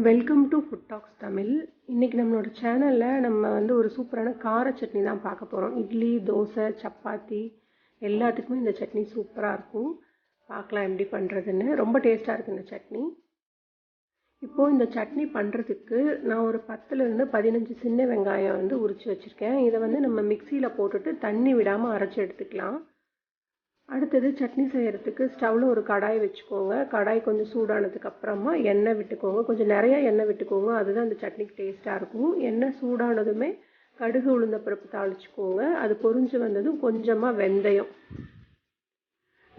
Welcome to food talks Tamil. இன்றைக்கி நம்மளோட சேனலில் நம்ம ஒரு சூப்பரான கார சட்னி தான் பார்க்க போகிறோம். இட்லி, தோசை, சப்பாத்தி எல்லாத்துக்குமே இந்த சட்னி சூப்பராக இருக்கும். பார்க்கலாம் எப்படி பண்ணுறதுன்னு. ரொம்ப டேஸ்ட்டாக இருக்குது இந்த சட்னி. இப்போது இந்த சட்னி பண்ணுறதுக்கு நான் ஒரு 10லேருந்து 15 சின்ன வெங்காயம் உரித்து வச்சுருக்கேன். இதை நம்ம மிக்சியில் போட்டுட்டு தண்ணி விடாமல் அரைச்சி எடுத்துக்கலாம். அடுத்தது சட்னி செய்கிறதுக்கு ஸ்டவ்வில் ஒரு கடாய் வச்சுக்கோங்க. கடாய் கொஞ்சம் சூடானதுக்கு அப்புறமா எண்ணெய் விட்டுக்கோங்க. கொஞ்சம் நிறையா எண்ணெய் விட்டுக்கோங்க, அதுதான் இந்த சட்னிக்கு டேஸ்ட்டாக இருக்கும். எண்ணெய் சூடானதுமே கடுகு உளுந்த பருப்பு தாளிச்சுக்கோங்க. அது பொரிஞ்சு வந்ததும் கொஞ்சமாக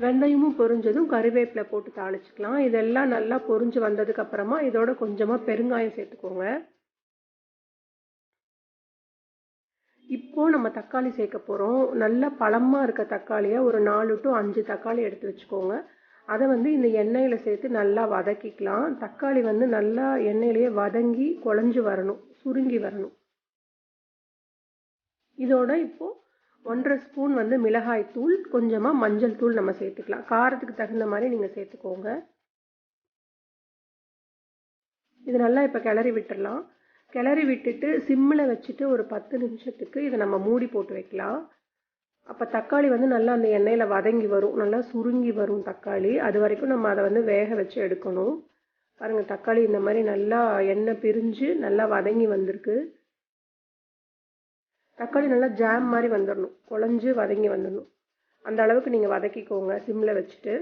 வெந்தயமும் பொரிஞ்சதும் கறிவேப்பிலை போட்டு தாளிச்சுக்கலாம். இதெல்லாம் நல்லா பொரிஞ்சு வந்ததுக்கப்புறமா இதோட கொஞ்சமாக பெருங்காயம் சேர்த்துக்கோங்க. இப்போது நம்ம தக்காளி சேர்க்க போகிறோம். நல்லா பழமாக இருக்க தக்காளியை ஒரு 4 to 5 தக்காளி எடுத்து வச்சுக்கோங்க. அதை இந்த எண்ணெயில் சேர்த்து நல்லா வதக்கிக்கலாம். தக்காளி நல்லா எண்ணெயிலேயே வதங்கி குழஞ்சி வரணும், சுருங்கி வரணும். இதோட இப்போது 1.5 ஸ்பூன் மிளகாய் தூள், கொஞ்சமாக மஞ்சள் தூள் நம்ம சேர்த்துக்கலாம். காரத்துக்கு தகுந்த மாதிரி நீங்கள் சேர்த்துக்கோங்க. இது நல்லா இப்போ கிளறி விட்டுடலாம். கிளறி விட்டுட்டு சிம்மில் வச்சுட்டு ஒரு 10 நிமிஷத்துக்கு இதை நம்ம மூடி போட்டு வைக்கலாம். அப்போ தக்காளி நல்லா அந்த எண்ணெயில் வதங்கி வரும், நல்லா சுருங்கி வரும் தக்காளி. அது வரைக்கும் நம்ம அதை வேக வச்சு எடுக்கணும். பாருங்கள், தக்காளி இந்த மாதிரி நல்லா எண்ணெய் பிரிஞ்சு நல்லா வதங்கி வந்திருக்கு. தக்காளி நல்லா ஜாம் மாதிரி வந்துடணும், குழஞ்சு வதங்கி வந்துடணும். அந்த அளவுக்கு நீங்கள் வதக்கிக்கோங்க சிம்மில் வச்சுட்டு.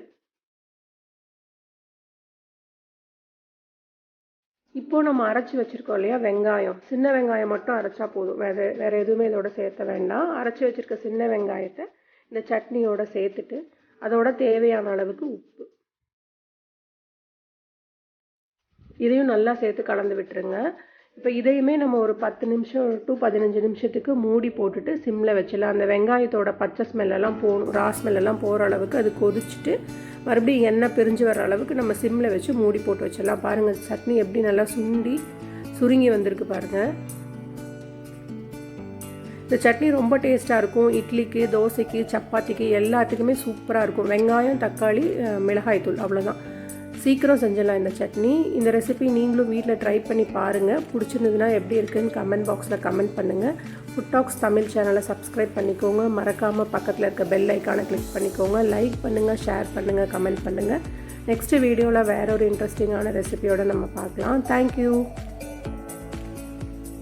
இப்போது நம்ம அரைச்சி வச்சுருக்கோம் இல்லையா வெங்காயம், சின்ன வெங்காயம் மட்டும் அரைச்சா போதும், வேறு எதுவுமே இதோட சேர்த்த வேண்டாம். அரைச்சி வச்சுருக்க சின்ன வெங்காயத்தை இந்த சட்னியோட சேர்த்துட்டு அதோட தேவையான அளவுக்கு உப்பு இதையும் நல்லா சேர்த்து கலந்து விட்டுருங்க. இப்போ இதையுமே நம்ம ஒரு 10 நிமிஷம் to 15 நிமிஷத்துக்கு மூடி போட்டுட்டு சிம்மில் வச்சிடலாம். அந்த வெங்காயத்தோட பச்சை ஸ்மெல்லாம் போகணும், ரா ஸ்மெல்லாம் போகிற அளவுக்கு அது கொதிச்சுட்டு மறுபடியும் எண்ணெய் பிரிஞ்சு வர அளவுக்கு நம்ம சிம்மில் வச்சு மூடி போட்டு வச்சிடலாம். பாருங்கள், சட்னி எப்படி நல்லா சுருங்கி வந்திருக்கு பாருங்கள். இந்த சட்னி ரொம்ப டேஸ்ட்டாக இருக்கும். இட்லிக்கு, தோசைக்கு, சப்பாத்திக்கு எல்லாத்துக்குமே சூப்பராக இருக்கும். வெங்காயம், தக்காளி, மிளகாய் தூள், அவ்வளோதான். சீக்கிரம் செஞ்சிடலாம் இந்த சட்னி. இந்த ரெசிபி நீங்களும் வீட்டில் ட்ரை பண்ணி பாருங்கள். பிடிச்சிருந்ததுன்னா எப்படி இருக்குதுன்னு கமெண்ட் பாக்ஸில் கமெண்ட் பண்ணுங்கள். ஃபுட் டாக்ஸ் தமிழ் சேனலை சப்ஸ்கிரைப் பண்ணிக்கோங்க. மறக்காமல் பக்கத்தில் இருக்க பெல் ஐக்கானை கிளிக் பண்ணிக்கோங்க. லைக் பண்ணுங்கள், ஷேர் பண்ணுங்கள், கமெண்ட் பண்ணுங்கள். நெக்ஸ்ட்டு வீடியோவில் வேற ஒரு இன்ட்ரெஸ்டிங்கான ரெசிபியோடு நம்ம பார்க்கலாம். தேங்க்யூ.